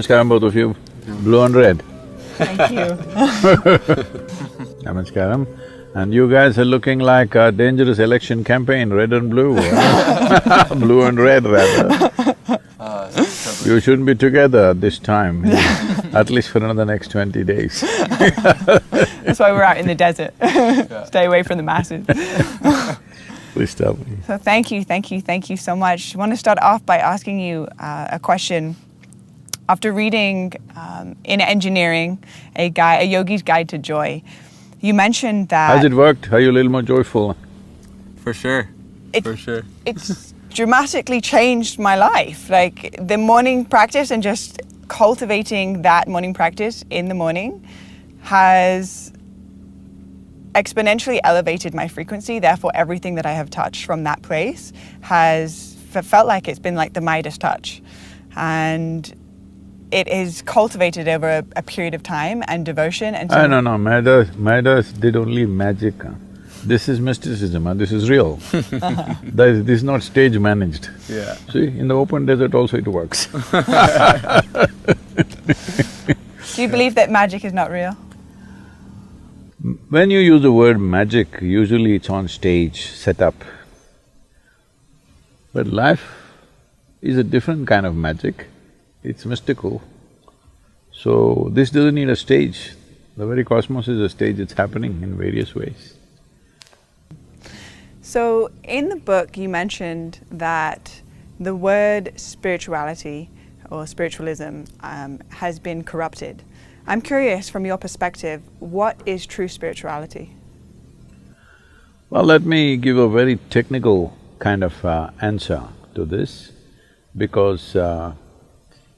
Namaskaram both of you, blue and red. Thank you. Namaskaram. And you guys are looking like a dangerous election campaign, red and blue. Blue and red rather. You shouldn't be together this time, at least for another next 20 days. That's why we're out in the desert. Stay away from the masses. Please tell me. So thank you so much. I want to start off by asking you a question. After reading in engineering, a yogi's guide to joy, you mentioned that… Has it worked? Are you a little more joyful? For sure. It's dramatically changed my life. Like the morning practice and just cultivating that morning practice in the morning has exponentially elevated my frequency. Therefore, everything that I have touched from that place has felt like it's been like the Midas touch. And it is cultivated over a period of time and devotion and so… No, Midas did only magic. This is mysticism, this is real. This is not stage managed. Yeah. See, in the open desert also it works. Do you believe that magic is not real? When you use the word magic, usually it's on stage, set up. But life is a different kind of magic, it's mystical. So this doesn't need a stage. The very cosmos is a stage, it's happening in various ways. So in the book you mentioned that the word spirituality or spiritualism has been corrupted. I'm curious, from your perspective, what is true spirituality? Well, let me give a very technical kind of answer to this, because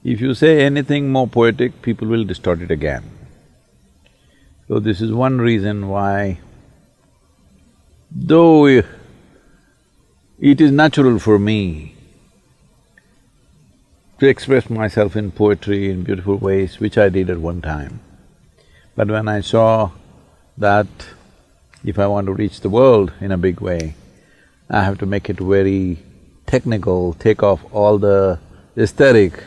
if you say anything more poetic, people will distort it again. So this is one reason why, though it is natural for me to express myself in poetry in beautiful ways, which I did at one time. But when I saw that if I want to reach the world in a big way, I have to make it very technical, take off all the aesthetic,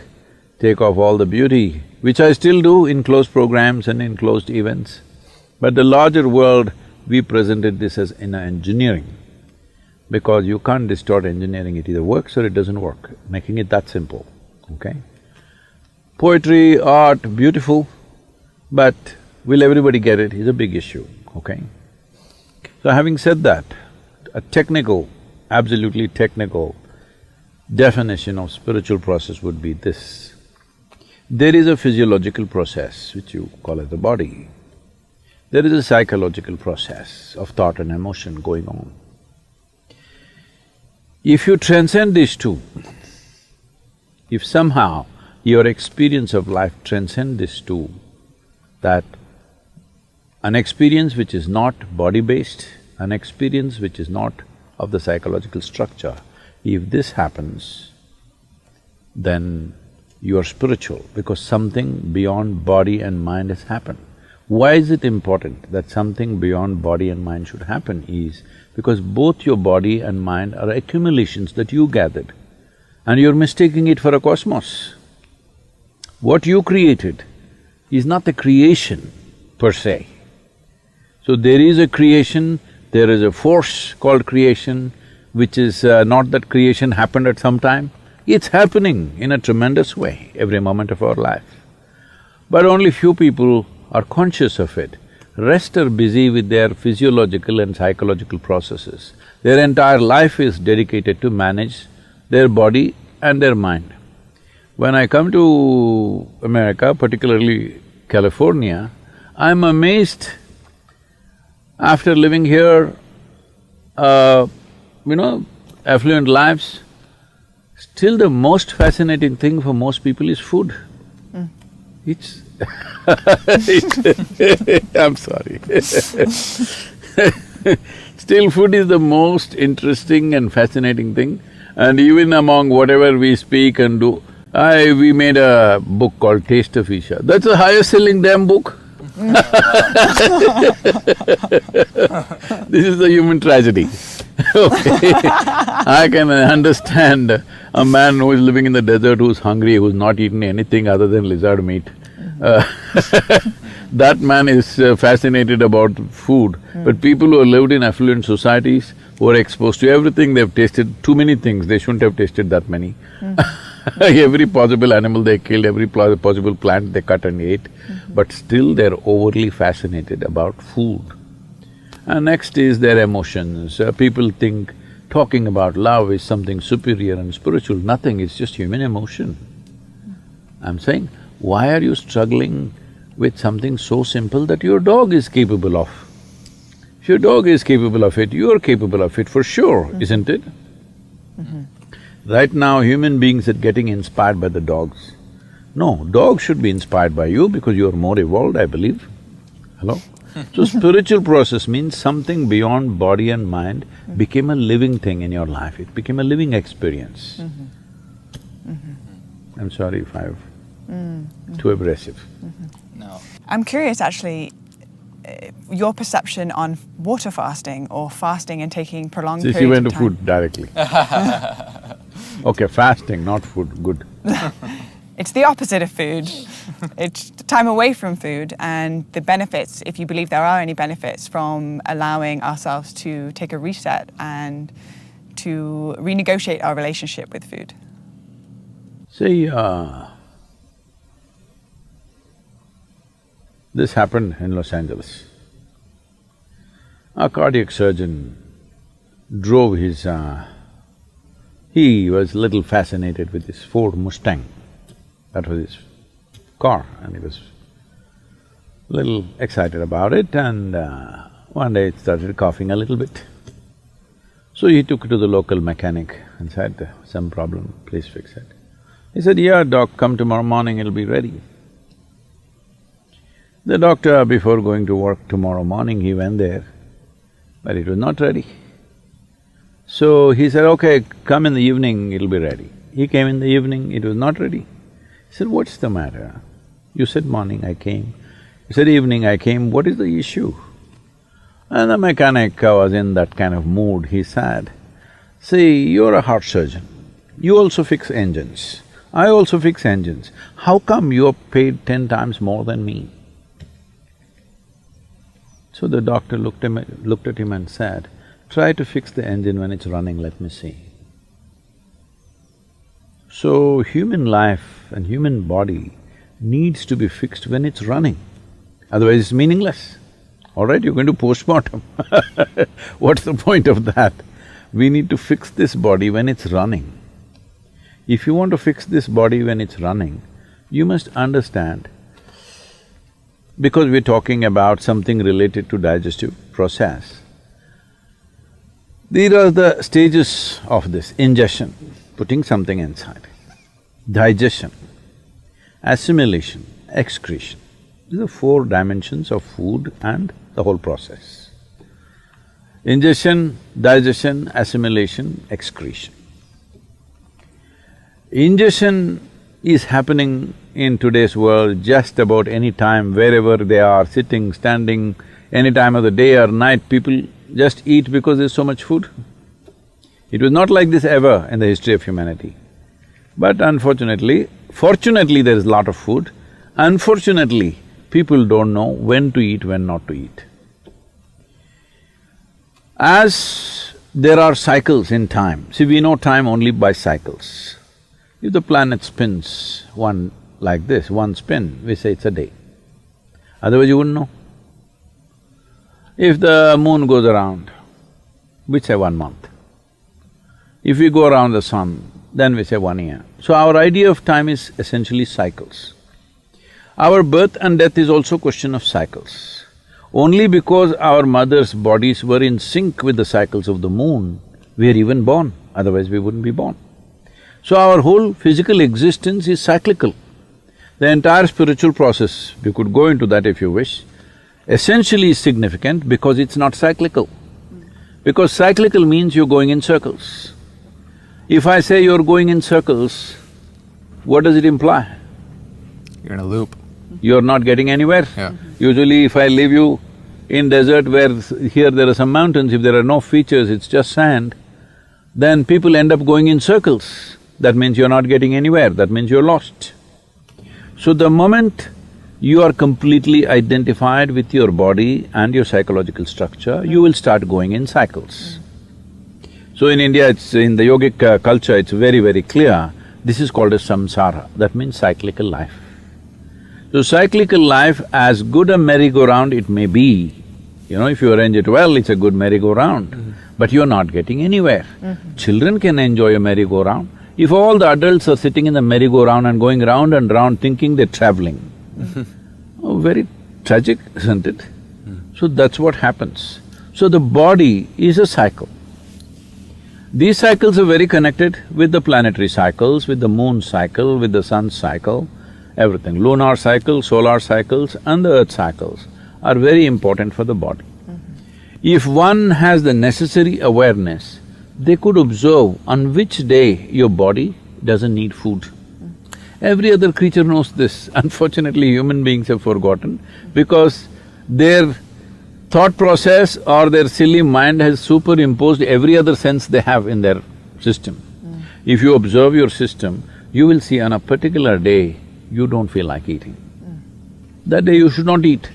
take off all the beauty, which I still do in closed programs and in closed events. But the larger world, we presented this as in engineering, because you can't distort engineering, it either works or it doesn't work, making it that simple. Okay? Poetry, art, beautiful, but will everybody get it is a big issue, okay? So having said that, a technical, absolutely technical definition of spiritual process would be this. There is a physiological process which you call as the body. There is a psychological process of thought and emotion going on. If you transcend these two, if somehow your experience of life transcends these two, that an experience which is not body-based, an experience which is not of the psychological structure, if this happens, then you are spiritual, because something beyond body and mind has happened. Why is it important that something beyond body and mind should happen is because both your body and mind are accumulations that you gathered, and you're mistaking it for a cosmos. What you created is not the creation per se. So there is a creation, there is a force called creation, which is not that creation happened at some time. It's happening in a tremendous way every moment of our life. But only few people are conscious of it. Rest are busy with their physiological and psychological processes. Their entire life is dedicated to manage their body and their mind. When I come to America, particularly California, I'm amazed after living here, affluent lives, still the most fascinating thing for most people is food. It's I'm sorry. Still food is the most interesting and fascinating thing, and even among whatever we speak and do, we made a book called Taste of Isha. That's the highest selling damn book. This is the human tragedy. Okay, I can understand a man who is living in the desert, who's hungry, who's not eaten anything other than lizard meat. That man is fascinated about food. But people who have lived in affluent societies, who are exposed to everything, they've tasted too many things, they shouldn't have tasted that many. Every possible animal they killed, every possible plant they cut and ate, but still they're overly fascinated about food. And next is their emotions. People think talking about love is something superior and spiritual. Nothing, it's just human emotion. I'm saying, why are you struggling with something so simple that your dog is capable of? If your dog is capable of it, you're capable of it for sure, isn't it? Right now, human beings are getting inspired by the dogs. No, dogs should be inspired by you because you're more evolved, I believe. Hello? So spiritual process means something beyond body and mind became a living thing in your life, it became a living experience. I'm sorry if I've… too abrasive. No. I'm curious actually, your perception on water fasting or fasting and taking prolonged See, periods she went of to time. food directly. Okay, fasting, not food, good. It's the opposite of food. It's time away from food and the benefits, if you believe there are any benefits from allowing ourselves to take a reset and to renegotiate our relationship with food. See, this happened in Los Angeles. A cardiac surgeon drove his… he was little fascinated with this Ford Mustang. That was his car, and he was little excited about it, and one day it started coughing a little bit. So he took it to the local mechanic and said, some problem, please fix it. He said, yeah, doc, come tomorrow morning, it'll be ready. The doctor, before going to work tomorrow morning, he went there, but it was not ready. So he said, okay, come in the evening, it'll be ready. He came in the evening, it was not ready. He said, what's the matter? You said morning, I came. You said evening, I came, what is the issue? And the mechanic was in that kind of mood, he said, see, you're a heart surgeon, you also fix engines, I also fix engines. How come you're paid 10 times more than me? So the doctor looked at him and said, try to fix the engine when it's running, let me see. So human life and human body needs to be fixed when it's running, otherwise it's meaningless. All right, you're going to postmortem what's the point of that? We need to fix this body when it's running. If you want to fix this body when it's running, you must understand, because we're talking about something related to digestive process, these are the stages of this: ingestion, putting something inside; digestion, assimilation, excretion. These are 4 dimensions of food and the whole process. Ingestion, digestion, assimilation, excretion. Ingestion is happening in today's world just about any time, wherever they are, sitting, standing, any time of the day or night, people just eat because there's so much food. It was not like this ever in the history of humanity. But unfortunately, fortunately there is a lot of food, unfortunately people don't know when to eat, when not to eat. As there are cycles in time, see, we know time only by cycles. If the planet spins one like this, one spin, we say it's a day. Otherwise you wouldn't know. If the moon goes around, we say 1 month. If we go around the sun, then we say 1 year. So our idea of time is essentially cycles. Our birth and death is also a question of cycles. Only because our mothers' bodies were in sync with the cycles of the moon, we are even born, otherwise we wouldn't be born. So our whole physical existence is cyclical. The entire spiritual process, we could go into that if you wish, essentially is significant because it's not cyclical. Because cyclical means you're going in circles. If I say you're going in circles, what does it imply? You're in a loop. You're not getting anywhere. Yeah. Usually if I leave you in desert where here there are some mountains, if there are no features, it's just sand, then people end up going in circles. That means you're not getting anywhere, that means you're lost. So the moment you are completely identified with your body and your psychological structure, you will start going in cycles. So in India, it's… in the yogic culture, it's very, very clear, this is called as samsara, that means cyclical life. So cyclical life, as good a merry-go-round it may be, if you arrange it well, it's a good merry-go-round, but you're not getting anywhere. Children can enjoy a merry-go-round. If all the adults are sitting in the merry-go-round and going round and round thinking they're traveling, oh, very tragic, isn't it? So that's what happens. So the body is a cycle. These cycles are very connected with the planetary cycles, with the moon cycle, with the sun cycle, everything. Lunar cycle, solar cycles and the earth cycles are very important for the body. If one has the necessary awareness, they could observe on which day your body doesn't need food. Every other creature knows this. Unfortunately, human beings have forgotten because their thought process or their silly mind has superimposed every other sense they have in their system. If you observe your system, you will see on a particular day, you don't feel like eating. That day you should not eat.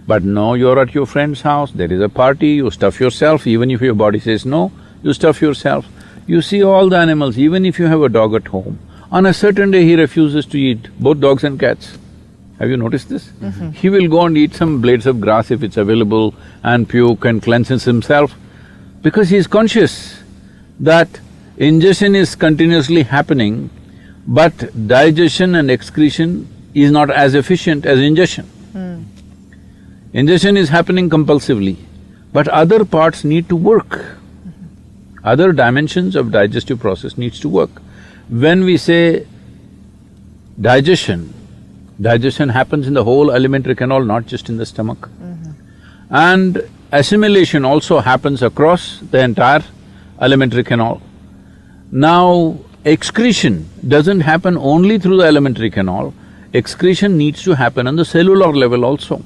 But no, you're at your friend's house, there is a party, you stuff yourself, even if your body says no, you stuff yourself. You see all the animals, even if you have a dog at home, on a certain day he refuses to eat, both dogs and cats. Have you noticed this? He will go and eat some blades of grass if it's available and puke and cleanses himself because he is conscious that ingestion is continuously happening, but digestion and excretion is not as efficient as ingestion. Ingestion is happening compulsively, but other parts need to work. Other dimensions of digestive process needs to work. When we say digestion, digestion happens in the whole alimentary canal, not just in the stomach. And assimilation also happens across the entire alimentary canal. Now, excretion doesn't happen only through the alimentary canal, excretion needs to happen on the cellular level also.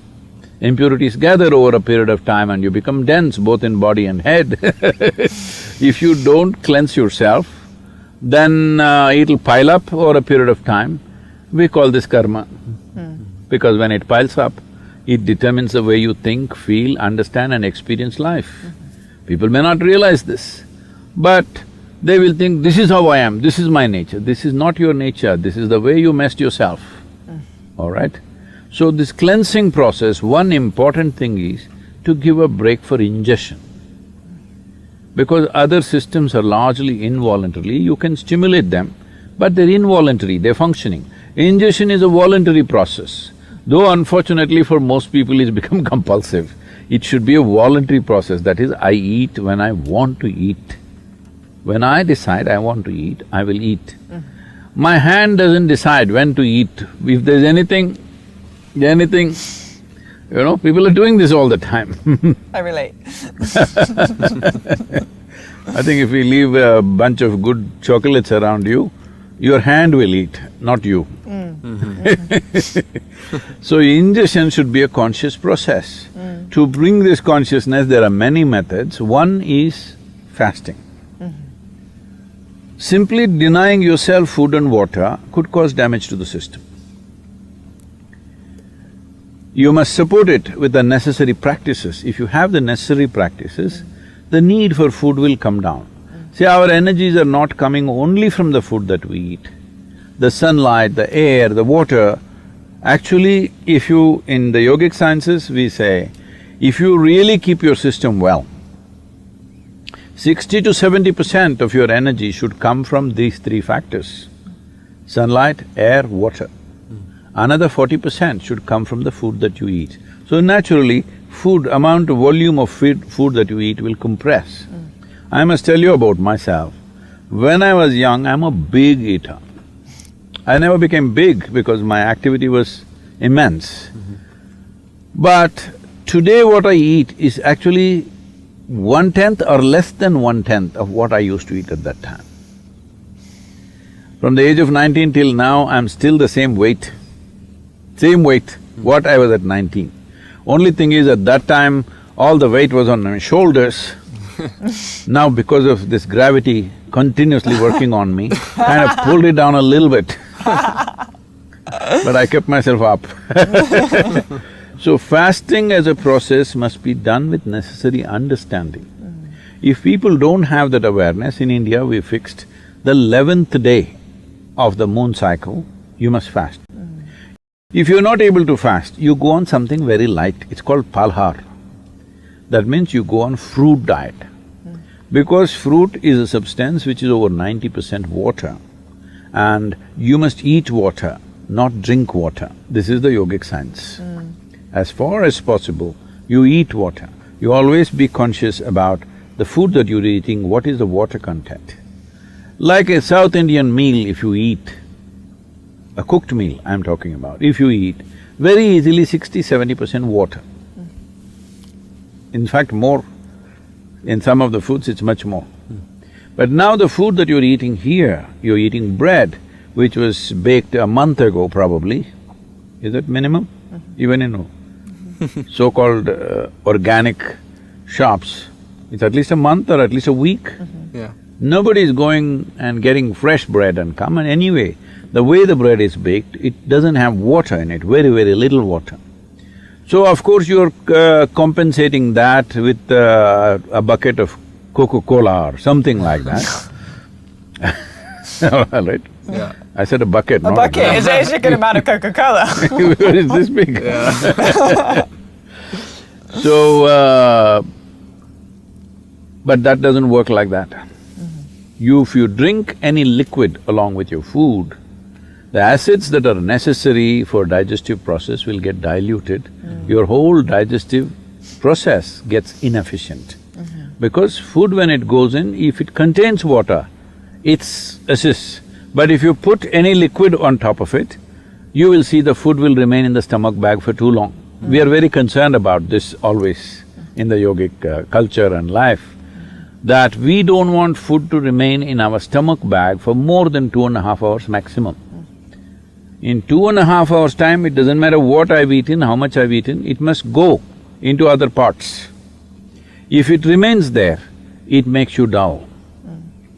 Impurities gather over a period of time and you become dense both in body and head. If you don't cleanse yourself, then it'll pile up over a period of time. We call this karma. Because when it piles up, it determines the way you think, feel, understand and experience life. People may not realize this, but they will think, this is how I am, this is my nature. This is not your nature, this is the way you messed yourself, all right? So this cleansing process, one important thing is to give a break for ingestion. Because other systems are largely involuntary, you can stimulate them, but they're involuntary, they're functioning. Ingestion is a voluntary process, though unfortunately for most people it's become compulsive. It should be a voluntary process, that is, I eat when I want to eat. When I decide I want to eat, I will eat. My hand doesn't decide when to eat. If there's anything, people are doing this all the time. I relate. I think if we leave a bunch of good chocolates around you, your hand will eat, not you. So ingestion should be a conscious process. To bring this consciousness, there are many methods. One is fasting. Simply denying yourself food and water could cause damage to the system. You must support it with the necessary practices. If you have the necessary practices, the need for food will come down. See, our energies are not coming only from the food that we eat. The sunlight, the air, the water, actually, if you… in the yogic sciences, we say, if you really keep your system well, 60 to 70% of your energy should come from these three factors: sunlight, air, water. Another 40% should come from the food that you eat. So naturally, amount of volume of food that you eat will compress. I must tell you about myself. When I was young, I'm a big eater. I never became big because my activity was immense. But today what I eat is actually 1/10 or less than 1/10 of what I used to eat at that time. From the age of 19 till now, I'm still the same weight, what I was at 19. Only thing is, at that time, all the weight was on my shoulders. Now because of this gravity continuously working on me, kind of pulled it down a little bit. But I kept myself up. So fasting as a process must be done with necessary understanding. If people don't have that awareness, in India we fixed the 11th day of the moon cycle, you must fast. If you're not able to fast, you go on something very light, it's called palhar. That means you go on fruit diet. Because fruit is a substance which is over 90% water, and you must eat water, not drink water. This is the yogic science. As far as possible, you eat water. You always be conscious about the food that you're eating, what is the water content. Like a South Indian meal, if you eat, a cooked meal I'm talking about, if you eat, very easily 60–70% water. In fact, more. In some of the foods, it's much more. But now the food that you're eating here, you're eating bread, which was baked a month ago probably. Is that minimum? Even in so-called organic shops, it's at least a month or at least a week. Yeah. Nobody is going and getting fresh bread and come, and anyway, the way the bread is baked, it doesn't have water in it, very, very little water. So of course you're compensating that with a bucket of Coca-Cola or something like that. Right? Yeah. I said a bucket, not A bucket is a good amount of Coca-Cola. Where is this big? Yeah. So, but that doesn't work like that. If you drink any liquid along with your food, the acids that are necessary for digestive process will get diluted. Your whole digestive process gets inefficient. Because food, when it goes in, if it contains water, it assists. But if you put any liquid on top of it, you will see the food will remain in the stomach bag for too long. We are very concerned about this always in the yogic culture and life, that we don't want food to remain in our stomach bag for more than 2.5 hours maximum. In 2.5 hours' time, it doesn't matter what I've eaten, how much I've eaten, it must go into other parts. If it remains there, it makes you dull.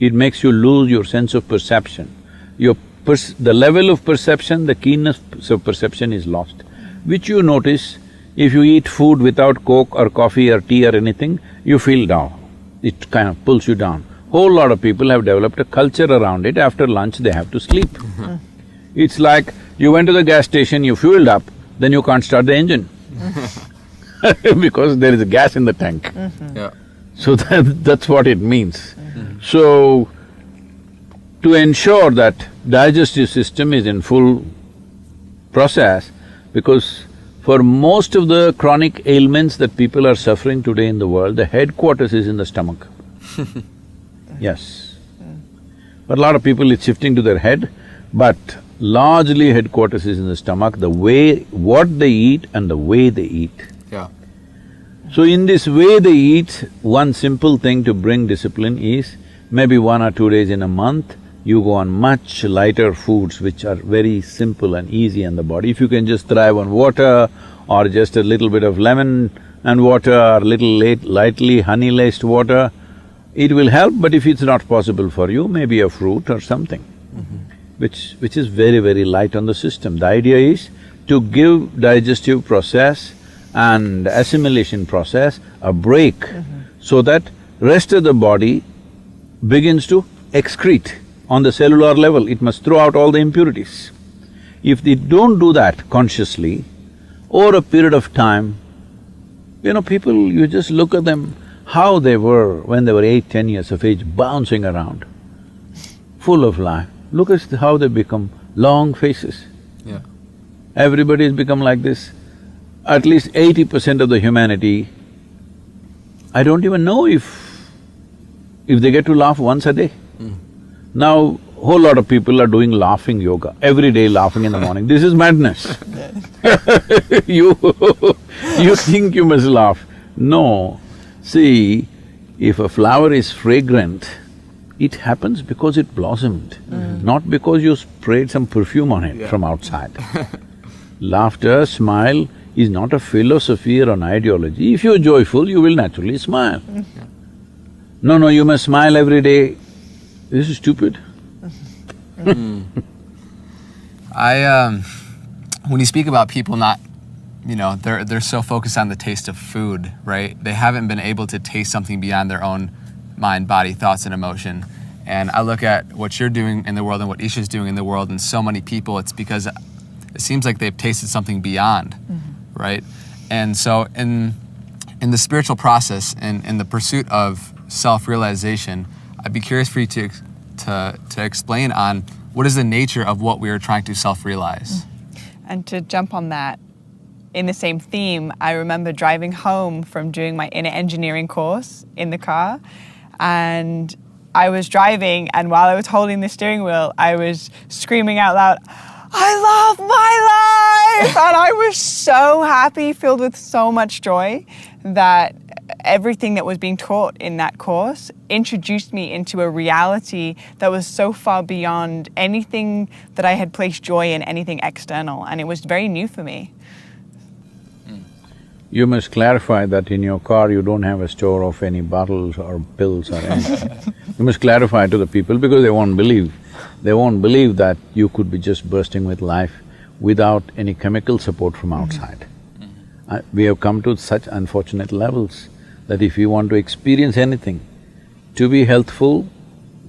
It makes you lose your sense of perception. The level of perception, the keenness of perception is lost, which you notice if you eat food without Coke or coffee or tea or anything, you feel dull. It kind of pulls you down. Whole lot of people have developed a culture around it, after lunch they have to sleep. It's like you went to the gas station, you fueled up, then you can't start the engine because there is a gas in the tank. Yeah. So that's what it means. So, to ensure that digestive system is in full process, because for most of the chronic ailments that people are suffering today in the world, the headquarters is in the stomach. Yes. But a lot of people, it's shifting to their head, but largely headquarters is in the stomach, what they eat and the way they eat. Yeah. So in this way they eat, one simple thing to bring discipline is, maybe 1 or 2 days in a month, you go on much lighter foods which are very simple and easy on the body. If you can just thrive on water or just a little bit of lemon and water or little lightly honey-laced water, it will help, but if it's not possible for you, maybe a fruit or something, which is very, very light on the system. The idea is to give digestive process and assimilation process a break so that rest of the body begins to excrete. On the cellular level, it must throw out all the impurities. If they don't do that consciously, over a period of time, people, you just look at them, how they were when they were 8–10 years of age, bouncing around, full of life. Look at how they become long faces. Yeah. Everybody's become like this. At least 80% of the humanity, I don't even know if they get to laugh once a day. Now, whole lot of people are doing laughing yoga, every day laughing in the morning. This is madness. You think you must laugh. No. See, if a flower is fragrant, it happens because it blossomed, not because you sprayed some perfume on it from outside. Laughter, smile is not a philosophy or an ideology. If you're joyful, you will naturally smile. No, you must smile every day. This is stupid. When you speak about people not, they're so focused on the taste of food, right? They haven't been able to taste something beyond their own mind, body, thoughts, and emotion. And I look at what you're doing in the world and what Isha's doing in the world, and so many people, it's because it seems like they've tasted something beyond, right? And so in the spiritual process and in the pursuit of self-realization, I'd be curious for you to explain on what is the nature of what we are trying to self-realize. And to jump on that, in the same theme, I remember driving home from doing my inner engineering course in the car, and I was driving, and while I was holding the steering wheel, I was screaming out loud, "I love my life!" And I was so happy, filled with so much joy, that everything that was being taught in that course introduced me into a reality that was so far beyond anything that I had placed joy in, anything external, and it was very new for me. You must clarify that in your car you don't have a store of any bottles or pills or anything. You must clarify to the people because they won't believe. They won't believe that you could be just bursting with life without any chemical support from outside. We have come to such unfortunate levels that if you want to experience anything, to be healthful,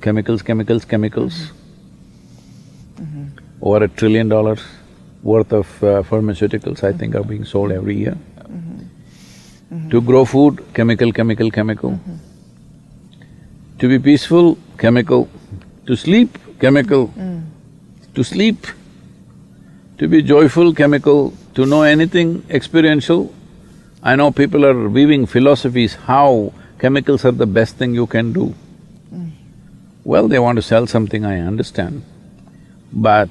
chemicals. Over $1 trillion worth of pharmaceuticals, I think, are being sold every year. To grow food, chemical. To be peaceful, chemical. To sleep, chemical. To sleep. To be joyful, chemical. To know anything experiential. I know people are weaving philosophies how chemicals are the best thing you can do. Well, they want to sell something, I understand. But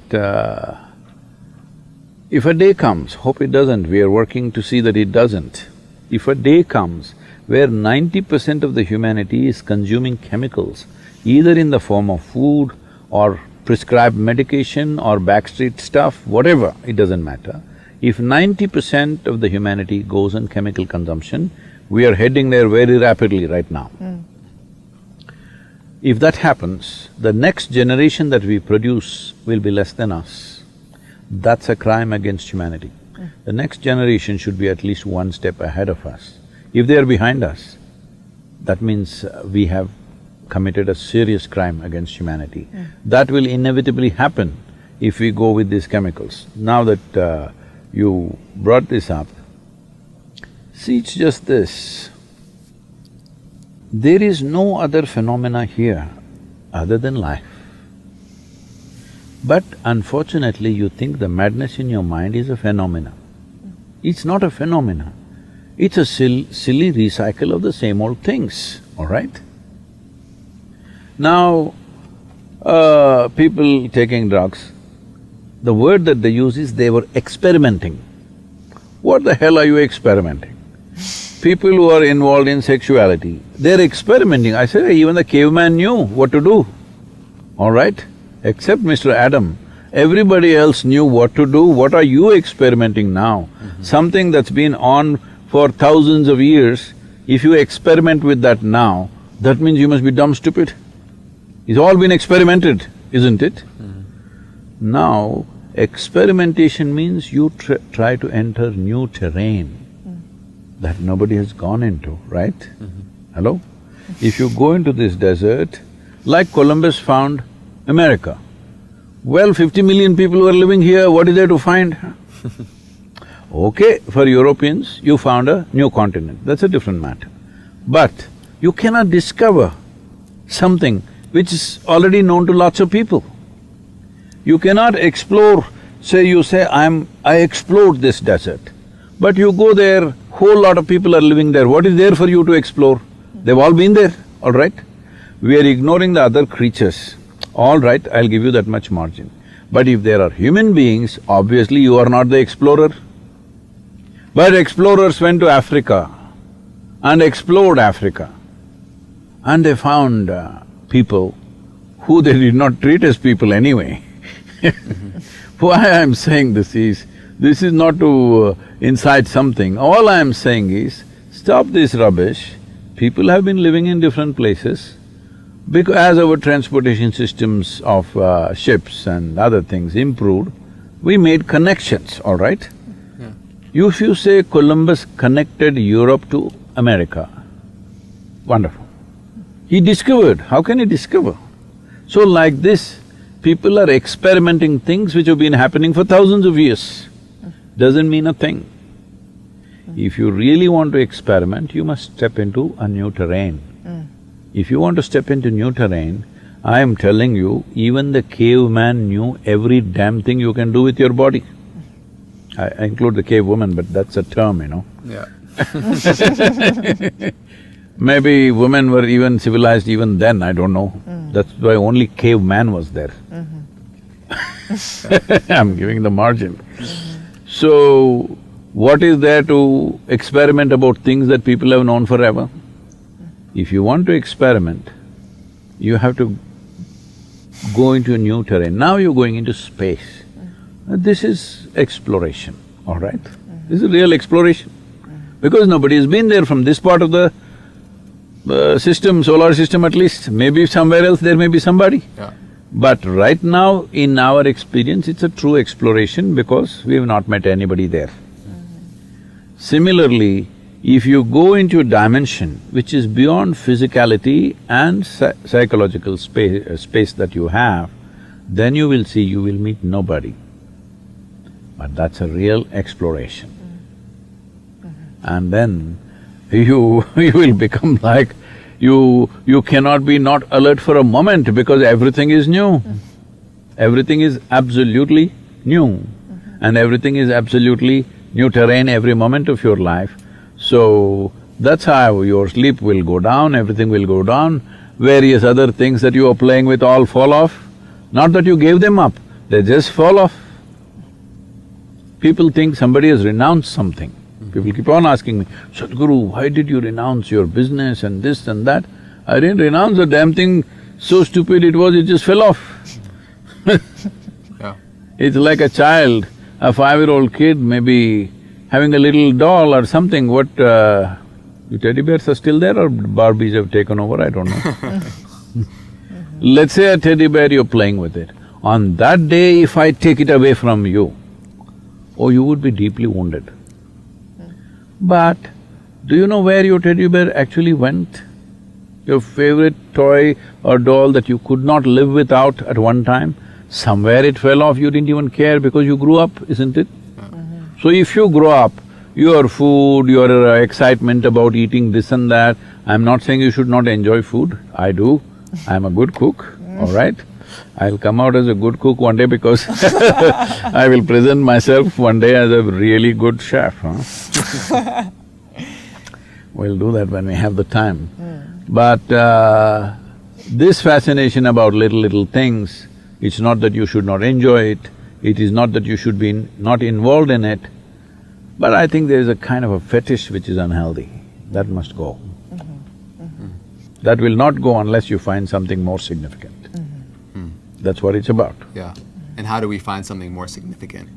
if a day comes, hope it doesn't, we are working to see that it doesn't. If a day comes where 90% of the humanity is consuming chemicals, either in the form of food or prescribed medication or backstreet stuff, whatever, it doesn't matter. If 90% of the humanity goes on chemical consumption, we are heading there very rapidly right now. If that happens, the next generation that we produce will be less than us. That's a crime against humanity. The next generation should be at least one step ahead of us. If they are behind us, that means we have committed a serious crime against humanity. That will inevitably happen if we go with these chemicals. Now that you brought this up, see, it's just this. There is no other phenomena here other than life. But unfortunately, you think the madness in your mind is a phenomena. It's not a phenomena. It's a silly recycle of the same old things, all right? Now, people taking drugs, the word that they use is they were experimenting. What the hell are you experimenting? People who are involved in sexuality, they're experimenting. I say, even the caveman knew what to do, all right? Except Mr. Adam, everybody else knew what to do. What are you experimenting now? Something that's been on for thousands of years, if you experiment with that now, that means you must be dumb stupid. It's all been experimented, isn't it? Now, experimentation means you try to enter new terrain that nobody has gone into, right? Hello? If you go into this desert, like Columbus found America, well, 50 million people were living here, what is there to find? Okay, for Europeans, you found a new continent, that's a different matter. But you cannot discover something which is already known to lots of people. You cannot explore, you say, I explored this desert. But you go there, whole lot of people are living there, what is there for you to explore? They've all been there, all right? We are ignoring the other creatures. All right, I'll give you that much margin. But if there are human beings, obviously you are not the explorer. But explorers went to Africa and explored Africa, and they found people who they did not treat as people anyway. Why I'm saying this is, This is not to incite something. All I am saying is, stop this rubbish. People have been living in different places. Because as our transportation systems of ships and other things improved, we made connections, all right? Yeah. If you say Columbus connected Europe to America, wonderful. He discovered, how can he discover? So like this, people are experimenting things which have been happening for thousands of years. Doesn't mean a thing. If you really want to experiment, you must step into a new terrain. If you want to step into new terrain, I am telling you, even the caveman knew every damn thing you can do with your body. I include the cave woman, but that's a term, you know. Yeah. Maybe women were even civilized even then, I don't know. That's why only caveman was there. I'm giving the margin. So, what is there to experiment about things that people have known forever? If you want to experiment, you have to go into a new terrain. Now you're going into space. This is exploration, all right? This is real exploration. Because nobody has been there from this part of the system, solar system at least. Maybe somewhere else there may be somebody. Yeah. But right now, in our experience, it's a true exploration because we have not met anybody there. Similarly, if you go into a dimension which is beyond physicality and psychological space that you have, then you will see you will meet nobody. But that's a real exploration. And then you will become like, you cannot be not alert for a moment because everything is new. Everything is absolutely new. And everything is absolutely new terrain every moment of your life. So, that's how your sleep will go down, everything will go down, various other things that you are playing with all fall off. Not that you gave them up, they just fall off. People think somebody has renounced something. People keep on asking me, Sadhguru, why did you renounce your business and this and that? I didn't renounce the damn thing, so stupid it was, it just fell off. Yeah. It's like a child, a 5-year-old kid maybe having a little doll or something, what… the teddy bears are still there or Barbies have taken over, I don't know. Let's say a teddy bear, you're playing with it. On that day, if I take it away from you, oh, you would be deeply wounded. But do you know where your teddy bear actually went? Your favorite toy or doll that you could not live without at one time, somewhere it fell off, you didn't even care because you grew up, isn't it? So if you grow up, your food, your excitement about eating this and that, I'm not saying you should not enjoy food, I do. I'm a good cook, all right? I'll come out as a good cook one day because I will present myself one day as a really good chef, huh? We'll do that when we have the time. But this fascination about little things, it's not that you should not enjoy it, it is not that you should be not involved in it, but I think there is a kind of a fetish which is unhealthy, that must go. That will not go unless you find something more significant. That's what it's about. Yeah. And how do we find something more significant?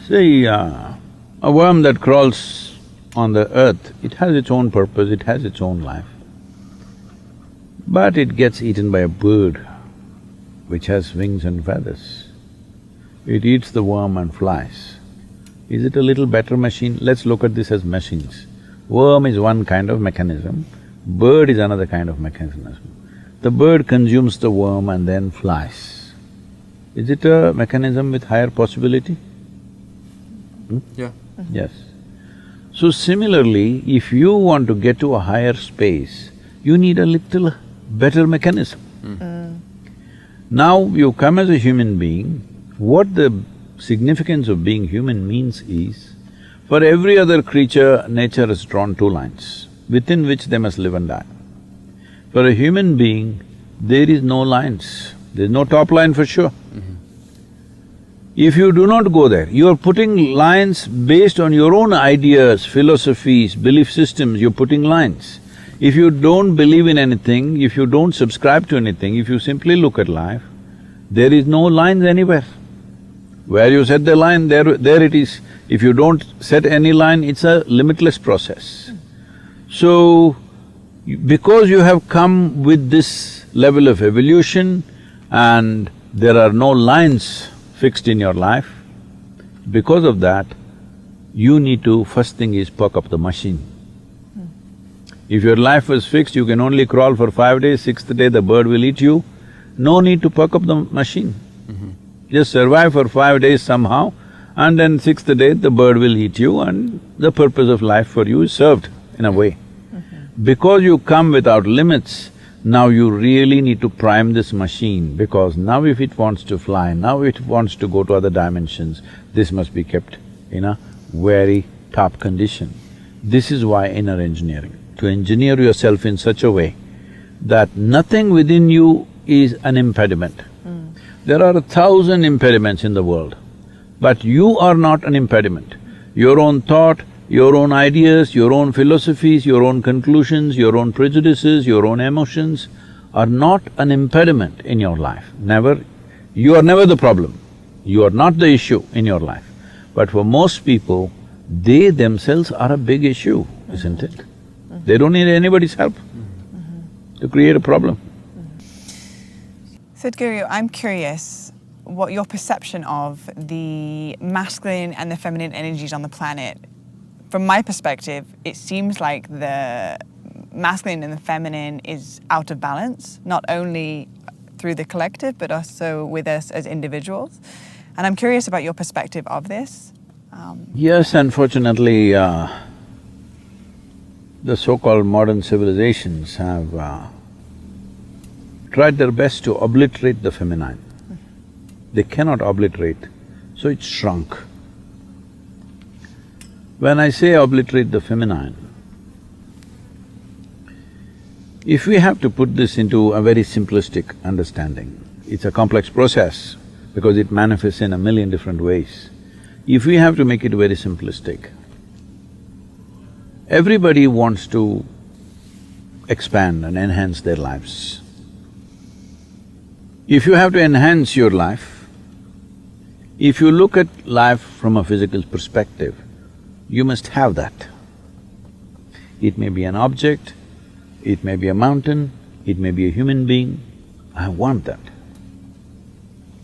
See, a worm that crawls on the earth, it has its own purpose, it has its own life. But it gets eaten by a bird which has wings and feathers. It eats the worm and flies. Is it a little better machine? Let's look at this as machines. Worm is one kind of mechanism, bird is another kind of mechanism. The bird consumes the worm and then flies. Is it a mechanism with higher possibility? Yeah. Yes. So similarly, if you want to get to a higher space, you need a little better mechanism. Now you come as a human being, what the significance of being human means is, for every other creature, nature has drawn two lines, within which they must live and die. For a human being, there is no lines, there's no top line for sure. If you do not go there, you are putting lines based on your own ideas, philosophies, belief systems, you're putting lines. If you don't believe in anything, if you don't subscribe to anything, if you simply look at life, there is no lines anywhere. Where you set the line, there it is. If you don't set any line, it's a limitless process. So, because you have come with this level of evolution and there are no lines fixed in your life, because of that, you need to… first thing is perk up the machine. If your life was fixed, you can only crawl for 5 days, 6th day the bird will eat you, no need to perk up the machine. Just survive for 5 days somehow, and then 6th day the bird will eat you and the purpose of life for you is served in a way. Because you come without limits, now you really need to prime this machine, because now if it wants to fly, now it wants to go to other dimensions, this must be kept in a very top condition. This is why inner engineering, to engineer yourself in such a way that nothing within you is an impediment. There are 1,000 impediments in the world, but you are not an impediment. Your own thought, your own ideas, your own philosophies, your own conclusions, your own prejudices, your own emotions are not an impediment in your life, never. You are never the problem, you are not the issue in your life. But for most people, they themselves are a big issue, isn't it? They don't need anybody's help to create a problem. Sadhguru, I'm curious what your perception of the masculine and the feminine energies on the planet. From my perspective, it seems like the masculine and the feminine is out of balance, not only through the collective, but also with us as individuals. And I'm curious about your perspective of this. Yes, unfortunately, the so-called modern civilizations have tried their best to obliterate the feminine. They cannot obliterate, so it's shrunk. When I say obliterate the feminine, if we have to put this into a very simplistic understanding, it's a complex process because it manifests in a million different ways. If we have to make it very simplistic, everybody wants to expand and enhance their lives. If you have to enhance your life, if you look at life from a physical perspective, you must have that. It may be an object, it may be a mountain, it may be a human being, I want that.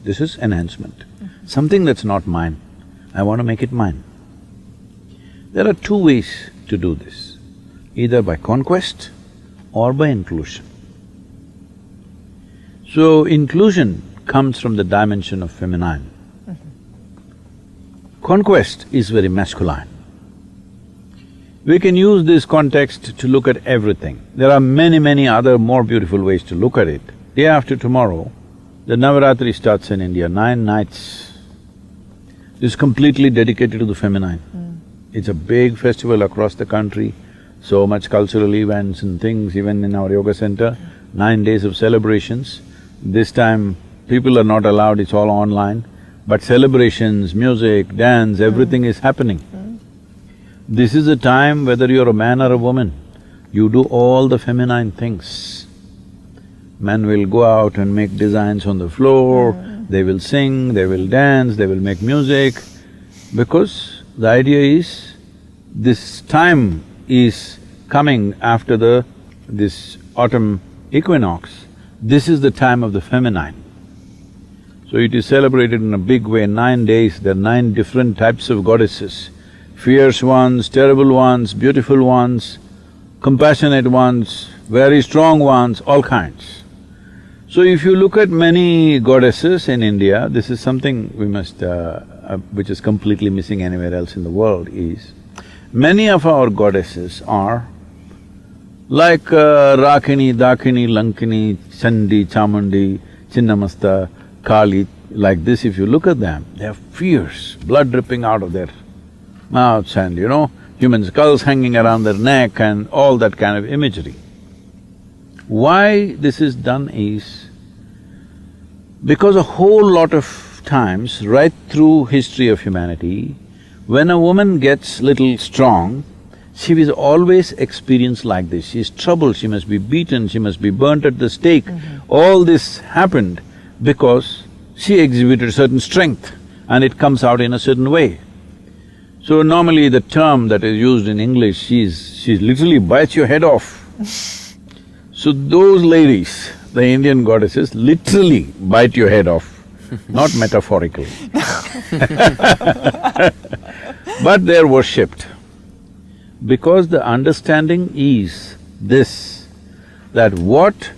This is enhancement. Something that's not mine, I want to make it mine. There are two ways to do this, either by conquest or by inclusion. So, inclusion comes from the dimension of feminine. Conquest is very masculine. We can use this context to look at everything. There are many other more beautiful ways to look at it. Day after tomorrow, the Navaratri starts in India, 9 nights. This is completely dedicated to the feminine. It's a big festival across the country, so much cultural events and things, even in our yoga center, 9 days of celebrations. This time, people are not allowed, it's all online, but celebrations, music, dance, everything is happening. This is a time, whether you're a man or a woman, you do all the feminine things. Men will go out and make designs on the floor, they will sing, they will dance, they will make music, because the idea is, this time is coming after this autumn equinox. This is the time of the feminine. So it is celebrated in a big way, 9 days, there are 9 different types of goddesses. Fierce ones, terrible ones, beautiful ones, compassionate ones, very strong ones, all kinds. So if you look at many goddesses in India, this is something we must… which is completely missing anywhere else in the world, is many of our goddesses are like Rakini, Dakini, Lankini, Chandi, Chamundi, Chinnamasta, Kali, like this. If you look at them, they are fierce, blood dripping out of their mouths and, human skulls hanging around their neck and all that kind of imagery. Why this is done is because a whole lot of times, right through history of humanity, when a woman gets little strong, she was always experienced like this. She's troubled, she must be beaten, she must be burnt at the stake. All this happened because she exhibited certain strength. and it comes out in a certain way. So normally the term that is used in English, she literally bites your head off. So those ladies, the Indian goddesses, literally bite your head off, not metaphorically. But they're worshipped because the understanding is this, that what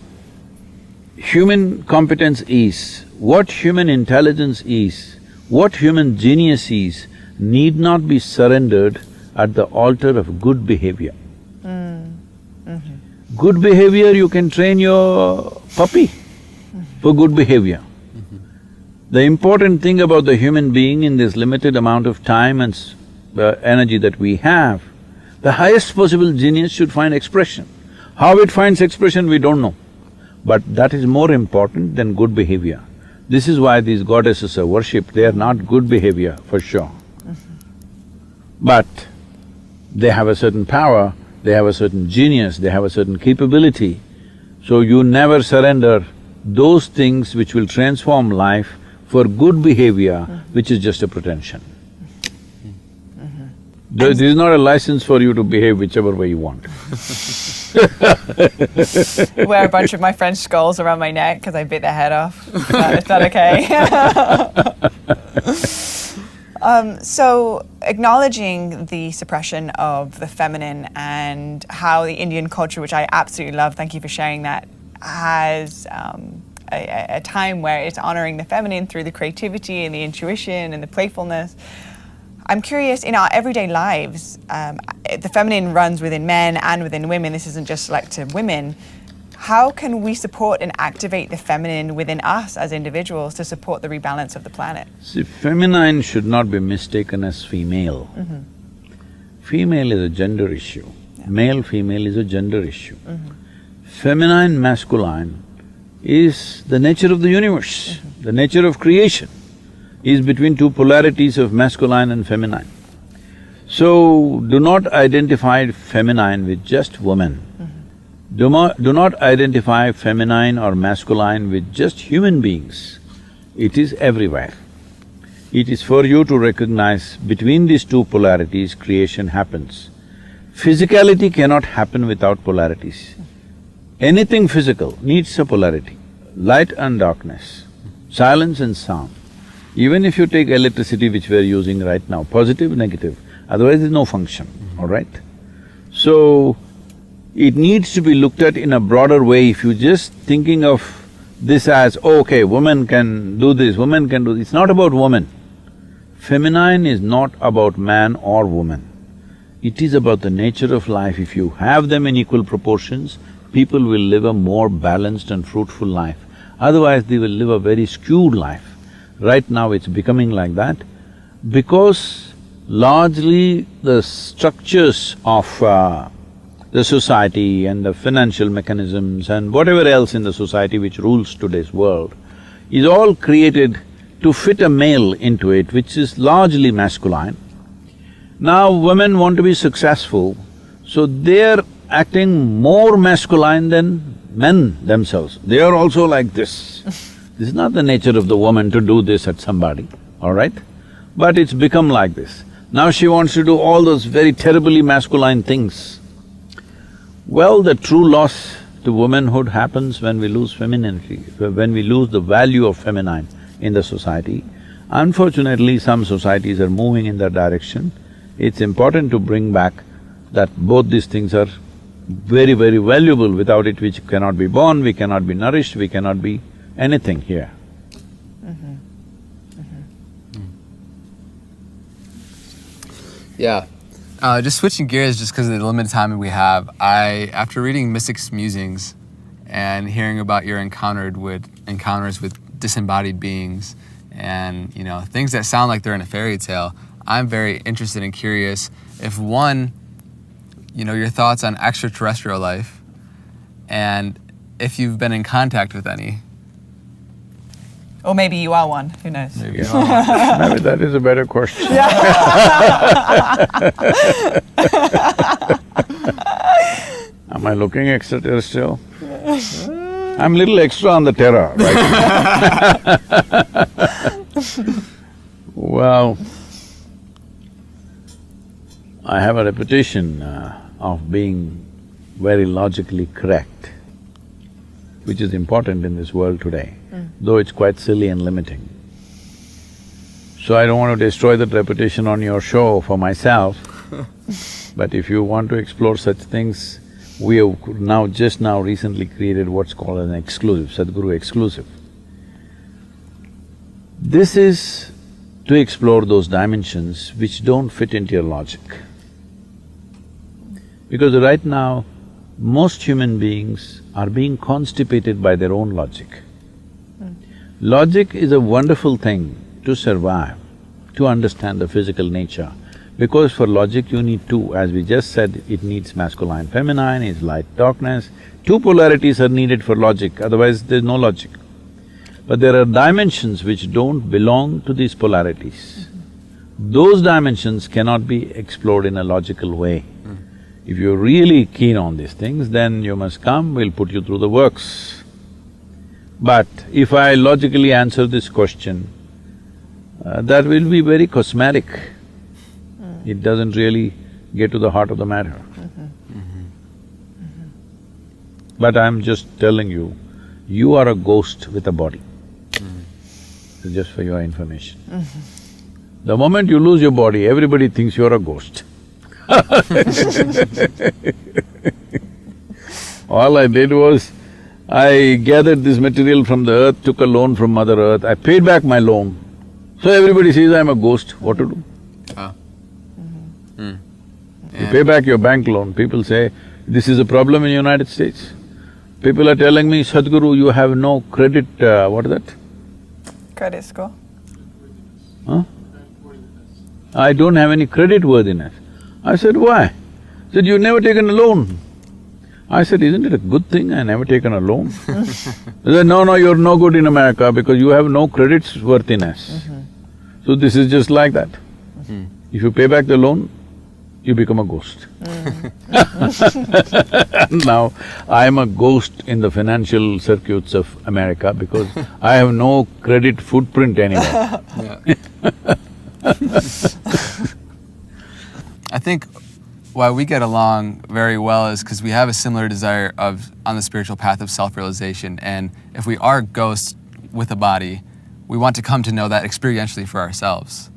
human competence is, what human intelligence is, what human genius is, need not be surrendered at the altar of good behavior. Good behavior, you can train your puppy for good behavior. The important thing about the human being in this limited amount of time and energy that we have, the highest possible genius should find expression. How it finds expression, we don't know. But that is more important than good behavior. This is why these goddesses are worshipped, they are not good behavior for sure. But they have a certain power, they have a certain genius, they have a certain capability. So you never surrender those things which will transform life for good behavior, which is just a pretension. This is not a license for you to behave whichever way you want. Wear a bunch of my French skulls around my neck because I bit their head off. Is that okay? So acknowledging the suppression of the feminine and how the Indian culture, which I absolutely love, thank you for sharing that, has a time where it's honoring the feminine through the creativity and the intuition and the playfulness. I'm curious, in our everyday lives, the feminine runs within men and within women. This isn't just select to women. How can we support and activate the feminine within us as individuals to support the rebalance of the planet? See, feminine should not be mistaken as female. Female is a gender issue. Male, female is a gender issue. Feminine, masculine is the nature of the universe, the nature of creation is between two polarities of masculine and feminine. So, do not identify feminine with just women. Do not identify feminine or masculine with just human beings. It is everywhere. It is for you to recognize between these two polarities creation happens. Physicality cannot happen without polarities. Anything physical needs a polarity. Light and darkness, silence and sound. Even if you take electricity which we're using right now, positive, negative, otherwise there's no function, all right? So, it needs to be looked at in a broader way. If you're just thinking of this as, oh, okay, women can do this, women can do this, it's not about women. Feminine is not about man or woman. It is about the nature of life. If you have them in equal proportions, people will live a more balanced and fruitful life. Otherwise, they will live a very skewed life. Right now it's becoming like that because largely the structures of the society and the financial mechanisms and whatever else in the society which rules today's world is all created to fit a male into it, which is largely masculine. Now women want to be successful, so they're acting more masculine than men themselves. They are also like this. This is not the nature of the woman to do this at somebody, all right? But it's become like this. Now she wants to do all those very terribly masculine things. Well, the true loss to womanhood happens when we lose femininity, when we lose the value of feminine in the society. Unfortunately, some societies are moving in that direction. It's important to bring back that both these things are very, very valuable. Without it, we cannot be born, we cannot be nourished, we cannot be anything here. Yeah. Just switching gears just because of the limited time we have, after reading Mystic's Musings and hearing about your encounters with disembodied beings and, you know, things that sound like they're in a fairy tale, I'm very interested and curious if one, you know, your thoughts on extraterrestrial life and if you've been in contact with any. Or maybe you are one, who knows? Maybe you are one. Maybe that is a better question. Am I looking extraterrestrial? I'm little extra on the terror, right? Well, I have a reputation of being very logically correct, which is important in this world today, though it's quite silly and limiting. So I don't want to destroy that reputation on your show for myself, but if you want to explore such things, we have just now recently created what's called an exclusive, Sadhguru exclusive. This is to explore those dimensions which don't fit into your logic. Because right now, most human beings are being constipated by their own logic. Logic is a wonderful thing to survive, to understand the physical nature. Because for logic you need two, as we just said, it needs masculine, feminine, it's light, darkness. Two polarities are needed for logic, otherwise there's no logic. But there are dimensions which don't belong to these polarities. Those dimensions cannot be explored in a logical way. If you're really keen on these things, then you must come, we'll put you through the works. But if I logically answer this question, that will be very cosmetic. It doesn't really get to the heart of the matter. But I'm just telling you, you are a ghost with a body. So just for your information. The moment you lose your body, everybody thinks you're a ghost. All I did was, I gathered this material from the earth, took a loan from Mother Earth, I paid back my loan. So everybody says I'm a ghost, what to do? You pay back your bank loan, people say, this is a problem in the United States. People are telling me, Sadhguru, you have no credit… what is that? Credit score. Huh? I don't have any credit worthiness. I said, why? He said, you've never taken a loan. I said, isn't it a good thing I never taken a loan? He said, no, you're no good in America because you have no credit worthiness. So this is just like that. If you pay back the loan, you become a ghost. Now, I'm a ghost in the financial circuits of America because I have no credit footprint anywhere. I think why we get along very well is because we have a similar desire on the spiritual path of self-realization, and if we are ghosts with a body, we want to come to know that experientially for ourselves.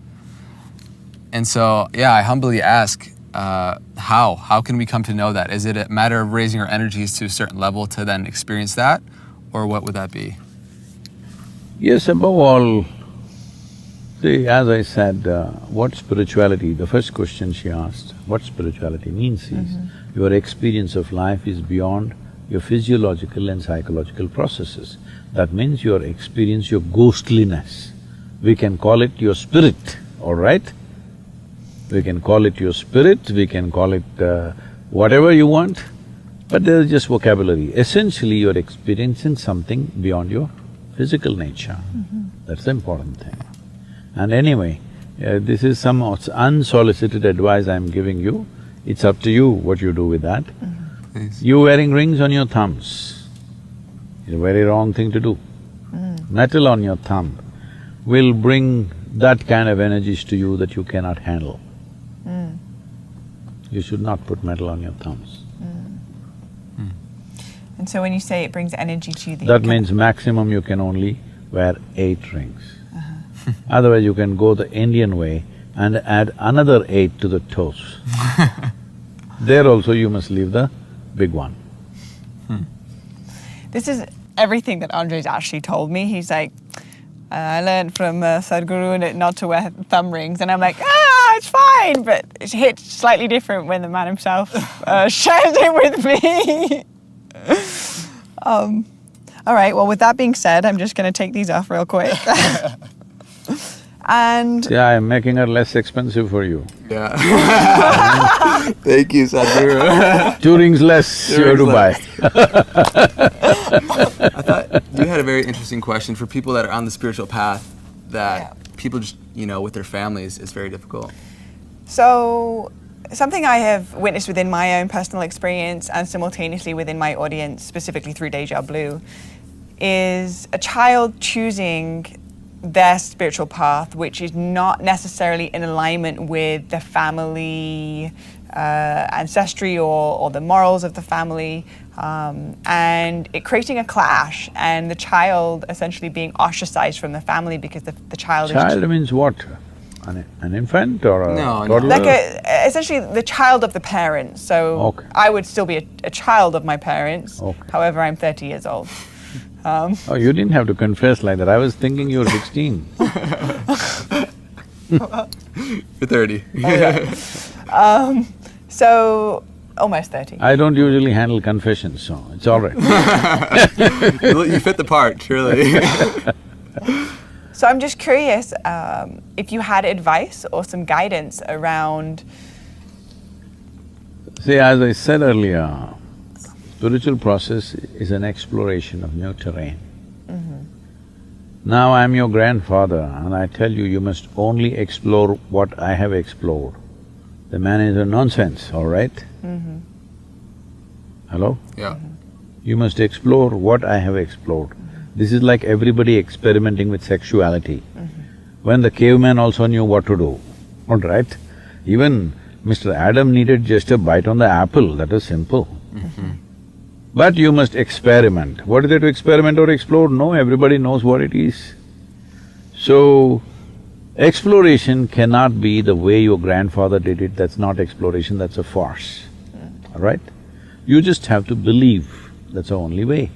And so, yeah, I humbly ask, how can we come to know that? Is it a matter of raising our energies to a certain level to then experience that, or what would that be? Yes, above all, see, as I said, what spirituality… the first question she asked, what spirituality means is, your experience of life is beyond your physiological and psychological processes. That means your experience, your ghostliness. We can call it your spirit, all right? We can call it your spirit, we can call it whatever you want, but there is just vocabulary. Essentially, you're experiencing something beyond your physical nature. That's the important thing. And anyway, this is some unsolicited advice I'm giving you. It's up to you what you do with that. You wearing rings on your thumbs is a very wrong thing to do. Metal on your thumb will bring that kind of energies to you that you cannot handle. You should not put metal on your thumbs. And so when you say it brings energy to you… That means maximum you can only wear 8 rings. Otherwise you can go the Indian way and add another 8 to the toes. There also you must leave the big one. This is everything that Andre's actually told me. He's like, I learned from Sadhguru not to wear thumb rings, and I'm like, it's fine, but it hits slightly different when the man himself shares it with me. All right, well, with that being said, I'm just gonna take these off real quick. And… Yeah, I'm making it less expensive for you. Yeah. Thank you, Sadhguru. 2 rings less you have to buy. I thought you had a very interesting question for people that are on the spiritual path that people just, with their families is very difficult. So, something I have witnessed within my own personal experience and simultaneously within my audience, specifically through Deja Blu, is a child choosing their spiritual path, which is not necessarily in alignment with the family ancestry or the morals of the family, and it creating a clash, and the child essentially being ostracized from the family because the child is… Child means what? An infant or a No, toddler? Like essentially the child of the parents. So Okay. I would still be a child of my parents. Okay. However, I'm 30 years old. Oh, you didn't have to confess like that. I was thinking you were 16. You're 30. So almost 30. I don't usually handle confessions, so it's all right. You fit the part, truly. So I'm just curious if you had advice or some guidance around… See, as I said earlier, spiritual process is an exploration of new terrain. Now I'm your grandfather and I tell you, you must only explore what I have explored. The man is a nonsense, all right? Hello? Yeah. You must explore what I have explored. This is like everybody experimenting with sexuality. When the caveman also knew what to do, all right? Even Mr. Adam needed just a bite on the apple, that was simple. But you must experiment. What is there to experiment or explore? No, everybody knows what it is. So, exploration cannot be the way your grandfather did it, that's not exploration, that's a farce, all right? You just have to believe, that's the only way.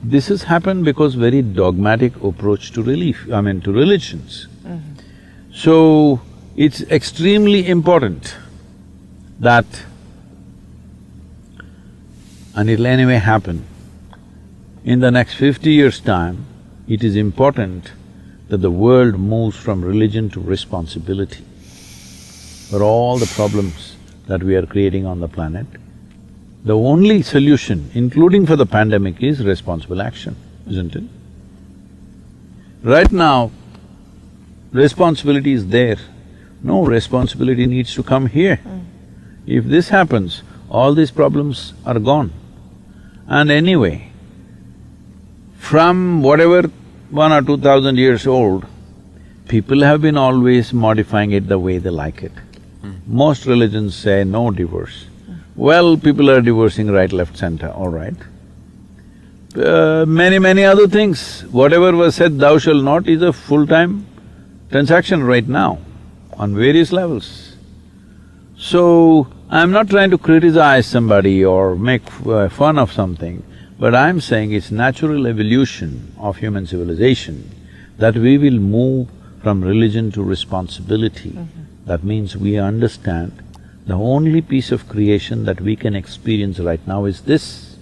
This has happened because very dogmatic approach to to religions. So, it's extremely important that, and it'll anyway happen, in the next 50 years' time, it is important that the world moves from religion to responsibility for all the problems that we are creating on the planet. The only solution, including for the pandemic, is responsible action, isn't it? Right now, responsibility is there. No, responsibility needs to come here. If this happens, all these problems are gone. And anyway, from whatever 1,000 or 2,000 years old, people have been always modifying it the way they like it. Most religions say no divorce. Well, people are divorcing right, left, center, all right. Many other things. Whatever was said, thou shalt not, is a full-time transaction right now on various levels. So, I'm not trying to criticize somebody or make fun of something, but I'm saying it's natural evolution of human civilization that we will move from religion to responsibility. That means we understand the only piece of creation that we can experience right now is this.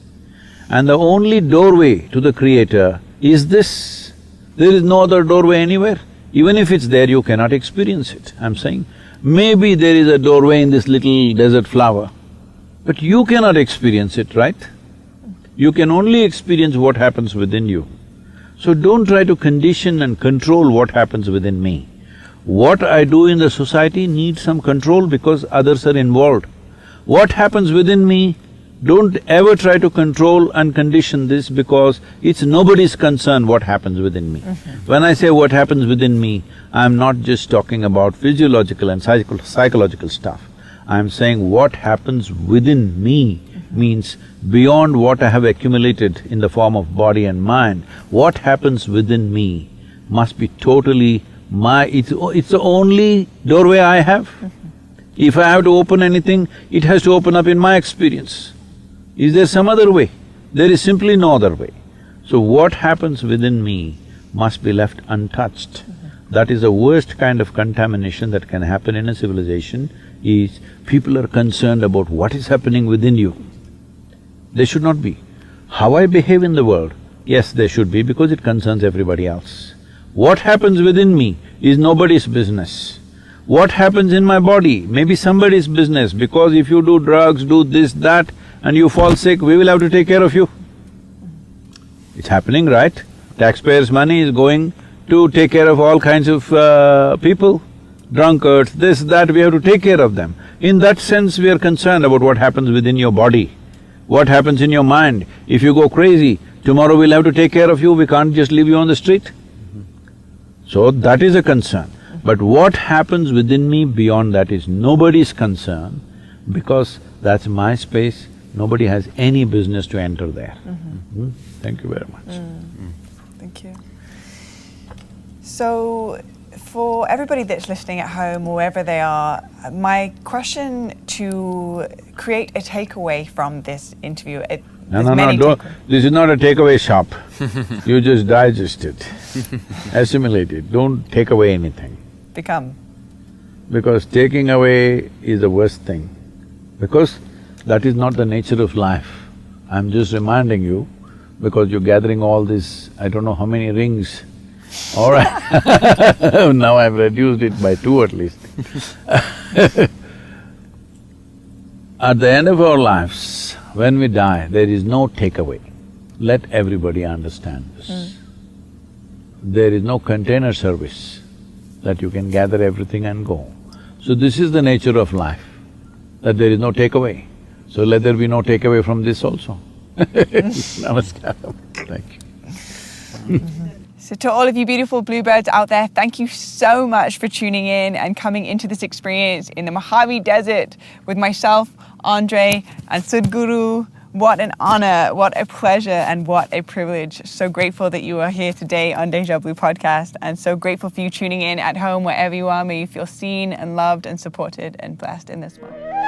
And the only doorway to the Creator is this. There is no other doorway anywhere. Even if it's there, you cannot experience it. I'm saying, maybe there is a doorway in this little desert flower, but you cannot experience it, right? You can only experience what happens within you. So don't try to condition and control what happens within me. What I do in the society needs some control because others are involved. What happens within me, don't ever try to control and condition this because it's nobody's concern what happens within me. When I say what happens within me, I'm not just talking about physiological and psychological stuff. I'm saying what happens within me means beyond what I have accumulated in the form of body and mind, what happens within me must be totally it's the only doorway I have. If I have to open anything, it has to open up in my experience. Is there some other way? There is simply no other way. So what happens within me must be left untouched. That is the worst kind of contamination that can happen in a civilization, is people are concerned about what is happening within you. They should not be. How I behave in the world, yes, they should be because it concerns everybody else. What happens within me is nobody's business. What happens in my body may be somebody's business because if you do drugs, do this, that, and you fall sick, we will have to take care of you. It's happening, right? Taxpayers' money is going to take care of all kinds of people, drunkards, this, that, we have to take care of them. In that sense, we are concerned about what happens within your body, what happens in your mind. If you go crazy, tomorrow we'll have to take care of you, we can't just leave you on the street. So that is a concern. But what happens within me beyond that is nobody's concern, because that's my space, nobody has any business to enter there. Thank you very much. Thank you. So, for everybody that's listening at home, wherever they are, my question to create a takeaway from this interview, No, don't… This is not a takeaway shop. You just digest it, assimilate it, don't take away anything. Become. Because taking away is the worst thing, because that is not the nature of life. I'm just reminding you, because you're gathering all this, I don't know how many rings. All right, now I've reduced it by 2 at least. At the end of our lives, when we die, there is no takeaway. Let everybody understand this. There is no container service that you can gather everything and go. So this is the nature of life, that there is no takeaway. So let there be no takeaway from this also. Namaskaram. Thank you. So to all of you beautiful bluebirds out there, thank you so much for tuning in and coming into this experience in the Mojave Desert with myself, Andre, and Sadhguru. What an honor, what a pleasure, and what a privilege. So grateful that you are here today on Deja Blu Podcast, and so grateful for you tuning in at home, wherever you are. May you feel seen and loved and supported and blessed in this moment.